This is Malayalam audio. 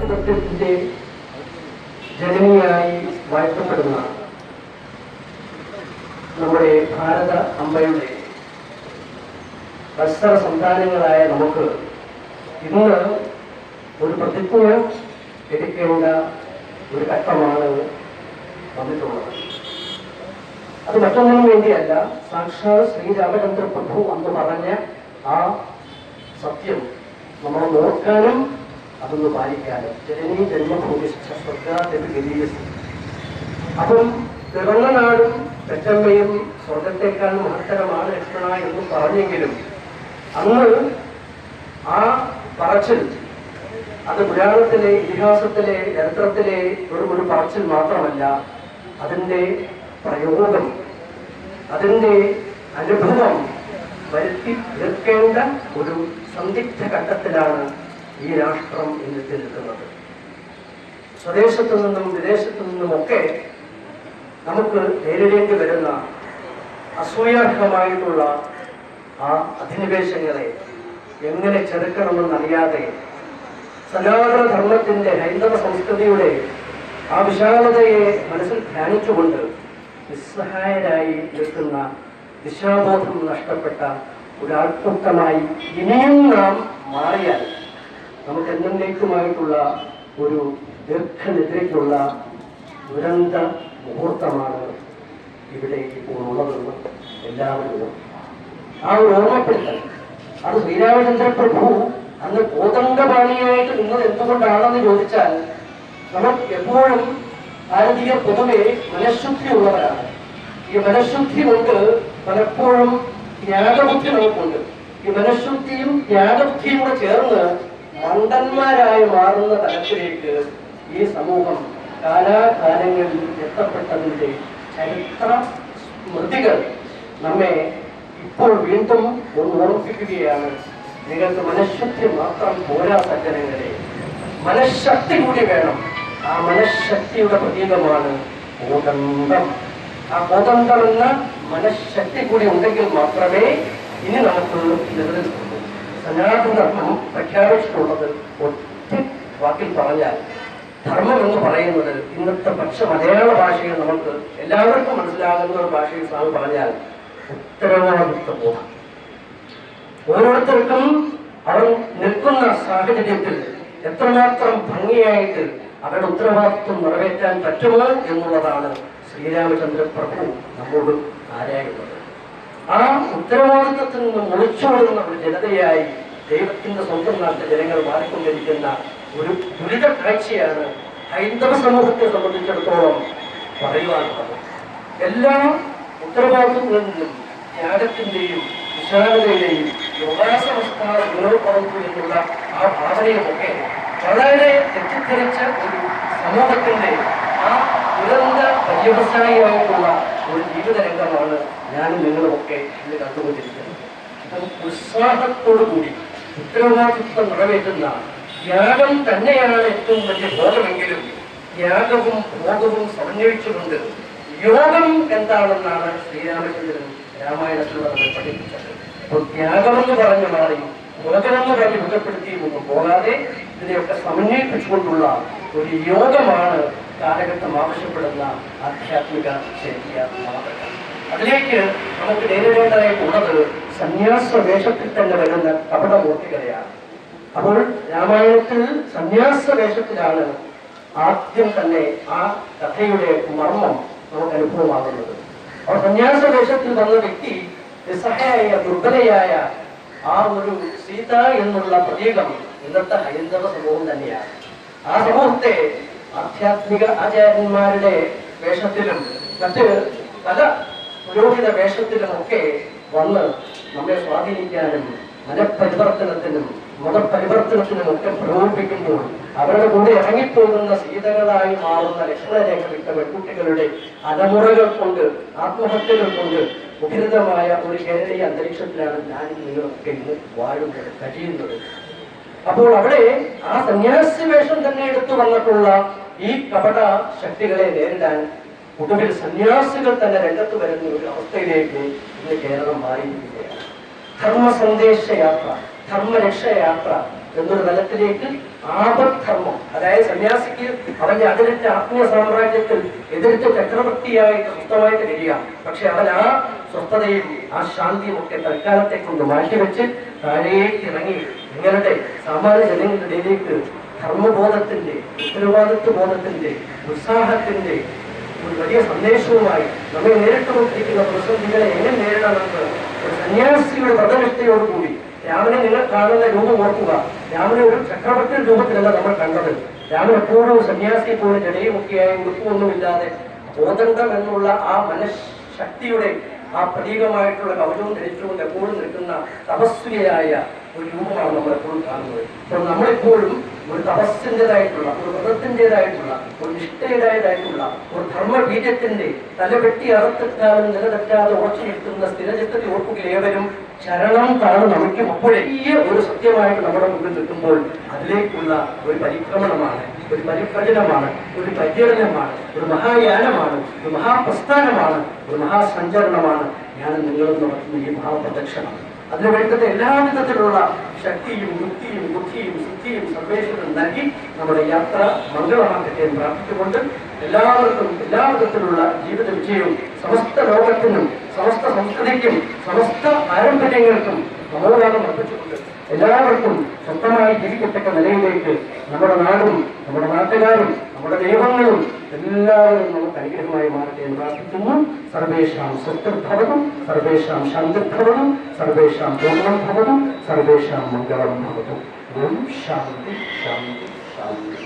ജനാധിപത്യത്തിന്റെ ജനനിയായി വാഴ്ത്തപ്പെടുന്ന നമ്മുടെ ഭാരത അമ്മയുടെ വത്സര സന്താനങ്ങളായ നമുക്ക് ഇന്ന് ഒരു പ്രതിജ്ഞ എടുക്കേണ്ട ഒരു ഘട്ടമാണ് വന്നിട്ടുള്ളത്. അത് മറ്റൊന്നിനും വേണ്ടിയല്ല, സാക്ഷാൽ ശ്രീരാമചന്ദ്ര പ്രഭു എന്ന് പറഞ്ഞ ആ സത്യം നമ്മൾ ഓർക്കാനും അതൊന്ന് പാലിക്കാനും. ജനനീ ജന്മഭൂമിഷ്ഠ സ്വർഗാദപി. അപ്പം പിറന്ന നാടും പെറ്റമ്മയും സ്വർഗത്തെക്കാൾ മഹത്തരമാണ് ലക്ഷ്മണ എന്നും പറഞ്ഞെങ്കിലും അന്ന് ആ പറച്ചിൽ അത് പുരാണത്തിലെ, ഇതിഹാസത്തിലെ, ചരിത്രത്തിലെ ഒരു പറച്ചിൽ മാത്രമല്ല, അതിൻ്റെ പ്രയോഗം, അതിൻ്റെ അനുഭവം വരുത്തി തീർക്കേണ്ട ഒരു സന്ദിഗ്ധ ഘട്ടത്തിലാണ് ഈ രാഷ്ട്രം ഇന്നത്തെ നിൽക്കുന്നത്. സ്വദേശത്തു നിന്നും വിദേശത്തു നിന്നുമൊക്കെ നമുക്ക് നേരിടേണ്ടി വരുന്ന അസൂയാർഹമായിട്ടുള്ള ആ അധിനിവേശങ്ങളെ എങ്ങനെ ചെറുക്കണമെന്നറിയാതെ സനാതന ധർമ്മത്തിന്റെ, ഹൈന്ദവ സംസ്കൃതിയുടെ ആ വിശാലതയെ മനസ്സിൽ ധ്യാനിച്ചുകൊണ്ട് നിസ്സഹായരായി നിൽക്കുന്ന, ദിശാബോധം നഷ്ടപ്പെട്ട ഒരാൾക്കൂട്ടമായി ഇനിയും നാം മാറിയാൽ നമുക്ക് എന്നേക്കുമായിട്ടുള്ള ഒരു ദീർഘനിദ്രയ്ക്കുള്ള ദുരന്ത മുഹൂർത്തമാണ് ഇവിടെ ഇപ്പോൾ ഉള്ളതെന്ന് എല്ലാവരും ആ ഒരു ഓർമ്മപ്പെടുത്തൽ. അത് ശ്രീരാമചന്ദ്ര പ്രഭു അന്ന് കോതണ്ഡപാണിയായിട്ട് നിന്നത് എന്തുകൊണ്ടാണെന്ന് ചോദിച്ചാൽ, നമ്മൾ എപ്പോഴും ഭാരതീയർ പൊതുവെ മനഃശുദ്ധി ഉള്ളവരാണ്. ഈ മനഃശുദ്ധി കൊണ്ട് പലപ്പോഴും ത്യാഗബുദ്ധി നമുക്കുണ്ട്. ഈ മനഃശുദ്ധിയും ത്യാഗബുദ്ധിയും കൂടെ ചേർന്ന് മണ്ടന്മാരായി മാറുന്ന തലത്തിലേക്ക് ഈ സമൂഹം കാലാകാലങ്ങളിൽ എത്തപ്പെട്ടതിൻ്റെ ചരിത്ര സ്മൃതികൾ നമ്മെ ഇപ്പോൾ വീണ്ടും ഒന്ന് ഓർമ്മിപ്പിക്കുകയാണ്. നിങ്ങൾക്ക് മനഃശുദ്ധി മാത്രം പോരാ സജ്ജനങ്ങളെ, മനഃശക്തി കൂടി വേണം. ആ മനഃശക്തിയുടെ പ്രതീകമാണ് കോതണ്ഡം. ആ കോതണ്ഡം എന്ന മനഃശക്തി കൂടി ഉണ്ടെങ്കിൽ മാത്രമേ ഇനി നമുക്ക് നിലനിൽക്കൂ. സനാതന ധർമ്മം പ്രഖ്യാപിച്ചിട്ടുള്ളത് ഒറ്റ വാക്കിൽ പറഞ്ഞാൽ, ധർമ്മം എന്ന് പറയുന്നത് ഇന്നത്തെ മലയാള ഭാഷയിൽ നമുക്ക് എല്ലാവർക്കും മനസ്സിലാകുന്ന ഒരു ഭാഷയിൽ സ്വാമി പറഞ്ഞാൽ ഉത്തരവാദിത്വ ബോധം. ഓരോരുത്തർക്കും അവർ നിൽക്കുന്ന സാഹചര്യത്തിൽ എത്രമാത്രം ഭംഗിയായിട്ട് അവരുടെ ഉത്തരവാദിത്വം നിറവേറ്റാൻ പറ്റുമോ എന്നുള്ളതാണ് ശ്രീരാമചന്ദ്ര പ്രഭു നമ്മോട് ആരായുന്നത്. ആ ഉത്തരവാദിത്വത്തിൽ നിന്ന് ഒളിച്ചോടുന്ന ഒരു ജനതയായി ദൈവത്തിന്റെ സ്വന്തം നാട്ടിലെ ജനങ്ങൾ മാറിക്കൊണ്ടിരിക്കുന്ന ഒരു ദുരിത കാഴ്ചയാണ് ഹൈന്ദവ സമൂഹത്തെ സംബന്ധിച്ചിടത്തോളം പറയുവാനുള്ളത്. എല്ലാ ഉത്തരവാദിത്വങ്ങളിൽ നിന്നും ത്യാഗത്തിന്റെയും വിശാലതയുടെയും യോഗാസമസ്ഥ ഗുണപറഞ്ഞു എന്നുള്ള ആ ഭാവനയുമൊക്കെ വളരെ തെറ്റിദ്ധരിച്ച ഒരു സമൂഹത്തിന്റെ ആ ദുരന്ത പര്യവസായിയായിട്ടുള്ള ഒരു ജീവിത രംഗമാണ് ഞാനും നിങ്ങളുമൊക്കെ ഇന്ന് കണ്ടുകൊണ്ടിരിക്കുന്നത്. ഉത്സാഹത്തോടു കൂടി ഉത്തരവാദിത്വം നിറവേറ്റുന്ന ത്യാഗം തന്നെയാണ് ഏറ്റവും വലിയ ഭോഗമെങ്കിലും ത്യാഗവും ഭോഗവും സമന്വയിച്ചുകൊണ്ട് യോഗം എന്താണെന്നാണ് ശ്രീരാമചന്ദ്രൻ രാമായണത്തിലൂടെ നമ്മൾ പഠിപ്പിച്ചത്. അപ്പോൾ ത്യാഗമെന്ന് പറഞ്ഞു മാറി ഭോഗമെന്ന് പറഞ്ഞ് ബന്ധപ്പെടുത്തിയൊന്നും പോകാതെ ഇതിനെയൊക്കെ സമന്വയിപ്പിച്ചുകൊണ്ടുള്ള ഒരു യോഗമാണ് കാലഘട്ടം ആവശ്യപ്പെടുന്ന ആധ്യാത്മിക ശരിയ മാതൃക. അതിലേക്ക് നമുക്ക് നേരിടേണ്ടതായിട്ടുള്ളത് സന്യാസ വേഷത്തിൽ തന്നെ വരുന്ന കപടമൂർത്തികളെയാണ്. അപ്പോൾ രാമായണത്തിൽ സന്യാസ വേഷത്തിലാണ് ആദ്യം തന്നെ ആ കഥയുടെ മർമ്മം നമുക്ക് അനുഭവമാകുന്നത്. അപ്പോൾ സന്യാസ വേഷത്തിൽ വന്ന വ്യക്തി നിസ്സഹായ ദുർബലയായ ആ ഒരു സീത എന്നുള്ള പ്രതീകം ഇന്നത്തെ ഹൈന്ദവ സമൂഹം തന്നെയാണ്. ആ സമൂഹത്തെ ആധ്യാത്മിക ആചാര്യന്മാരുടെ വേഷത്തിലും മറ്റ് പല പുരോഹിത വേഷത്തിലുമൊക്കെ വന്ന് നമ്മെ സ്വാധീനിക്കാനും മനഃപരിവർത്തനത്തിനും മതപരിവർത്തനത്തിനും ഒക്കെ പ്രകോപിപ്പിക്കുമ്പോൾ അവരുടെ കൂടെ ഇറങ്ങിപ്പോകുന്ന സീതകളായി മാറുന്ന ലക്ഷ്മണരേഖ വിട്ട പെൺകുട്ടികളുടെ അലമുറകൾ കൊണ്ട്, ആത്മഹത്യകൾ കൊണ്ട് മുഖരിതമായ ഒരു കേരളീയ അന്തരീക്ഷത്തിലാണ് ഞാനും നിങ്ങളൊക്കെ ഇന്ന് വാഴുന്നത്, കഴിയുന്നത്. അപ്പോൾ അവിടെ ആ സന്യാസി വേഷം തന്നെ എടുത്തു വന്നിട്ടുള്ള ഈ കപട ശക്തികളെ നേരിടാൻ ഒടുവിൽ സന്യാസികൾ തന്നെ രംഗത്ത് വരുന്ന ഒരു അവസ്ഥയിലേക്ക് ഇന്ന് കേരളം മാറിയിരിക്കുകയാണ്. ധർമ്മ സന്ദേശ യാത്ര, ധർമ്മരക്ഷയാത്ര എന്നൊരു തലത്തിലേക്ക് ആപദ്ധർമ്മം, അതായത് സന്യാസിക്ക് അവന്റെ അതിരറ്റ ആത്മീയ സാമ്രാജ്യത്തിൽ എതിർത്ത് ചക്രവർത്തിയായിട്ട് സ്വസ്ഥമായിട്ട് കഴിയാം. പക്ഷെ അവൻ ആ സ്വസ്ഥതയും ആ ശാന്തിയും ഒക്കെ തൽക്കാലത്തെ കൊണ്ട് മാറ്റിവെച്ച് താഴേക്ക് ഇറങ്ങി നിങ്ങളുടെ സാമാന്യ ജനങ്ങളുടെ ഇടയിലേക്ക് ധർമ്മബോധത്തിന്റെ, ഉത്തരവാദിത്വ ബോധത്തിന്റെ, ഉത്സാഹത്തിന്റെ ഒരു വലിയ സന്ദേശവുമായി നമ്മെ നേരിട്ട് കൊണ്ടിരിക്കുന്ന പ്രതിസന്ധികളെ എങ്ങനെ നേരിടണമെന്ന് ഒരു സന്യാസിയുടെ വ്രതനിഷ്ഠയോടുകൂടി രാമനെ നിങ്ങൾ കാണുന്ന രൂപം ഓർക്കുക. രാമനെ ഒരു ചക്രവർത്തി രൂപത്തിലല്ല നമ്മൾ കണ്ടത്. രാമൻ എപ്പോഴും സന്യാസിയെ പോലെ ജടയുമൊക്കെയായി ഉടുപ്പൊന്നുമില്ലാതെ ബോധണ്ടം എന്നുള്ള ആ മനഃശക്തിയുടെ ആ പ്രതീകമായിട്ടുള്ള കവചവും ധരിച്ചുകൊണ്ട് എപ്പോഴും നിൽക്കുന്ന തപസ്വിയായ ഒരു രൂപമാണ് നമ്മൾ എപ്പോഴും കാണുന്നത്. അപ്പോൾ നമ്മളെപ്പോഴും ഒരു തപസ്സിൻ്റെതായിട്ടുള്ള, ഒരു വ്രതത്തിൻ്റെതായിട്ടുള്ള, ഒരു നിഷ്ഠയുടേതായിട്ടുള്ള, ഒരു ധർമ്മബീജത്തിന്റെ തലവെട്ടി അറുത്തെത്താനും നിലതെറ്റാതെ ഉറച്ചു നിൽക്കുന്ന സ്ഥിരചിത്തത്തെ ഓർക്കുകയേവരും ശരണം കാണും നമുക്കും അപ്പോഴേ ഒരു സത്യമായിട്ട് നമ്മുടെ മുമ്പിൽ നിൽക്കുമ്പോൾ അതിലേക്കുള്ള ഒരു പരിക്രമണമാണ്, ഒരു പരിഭ്രജനമാണ്, ഒരു പര്യടനമാണ്, ഒരു മഹായാനമാണ്, ഒരു മഹാപ്രസ്ഥാനമാണ്, ഒരു മഹാസഞ്ചരണമാണ് ഞാൻ നിങ്ങളും നടത്തുന്ന ഈ മഹാപ്രദക്ഷിണം. അതിന് വേണ്ടത് എല്ലാവിധത്തിലുള്ള ശക്തിയും യുക്തിയും ബുദ്ധിയും സിദ്ധിയും സർവേശ്വരൻ നൽകി നമ്മുടെ യാത്ര മംഗളമാക്കട്ടെ എന്ന് പ്രാർത്ഥിച്ചുകൊണ്ട് എല്ലാവർക്കും എല്ലാവിധത്തിലുള്ള ജീവിത വിജയവും സമസ്ത ലോകത്തിനും സമസ്ത സംസ്കൃതിക്കും സമസ്ത പാരമ്പര്യങ്ങൾക്കും നമോദാനം അർപ്പിച്ചുകൊണ്ട് എല്ലാവർക്കും സ്വന്തമായി ജീവിക്കത്തക്ക നിലയിലേക്ക് നമ്മുടെ നാടും നമ്മുടെ നാട്ടുകാരും നമ്മുടെ ദൈവങ്ങളും എല്ലാവരും നമുക്ക് അനുഗ്രഹമായി മാറട്ടെ എന്ന് പ്രാർത്ഥിക്കുന്നു. സർവേഷാം സ്വസ്ഥർഭവതും സർവേഷാം ശാന്തിർഭവതും സർവേഷാം പൂർണ്ണം ഭവതും സർവേഷാം മംഗളം ഭവതും. ഓം ശാന്തി ശാന്തി ശാന്തി.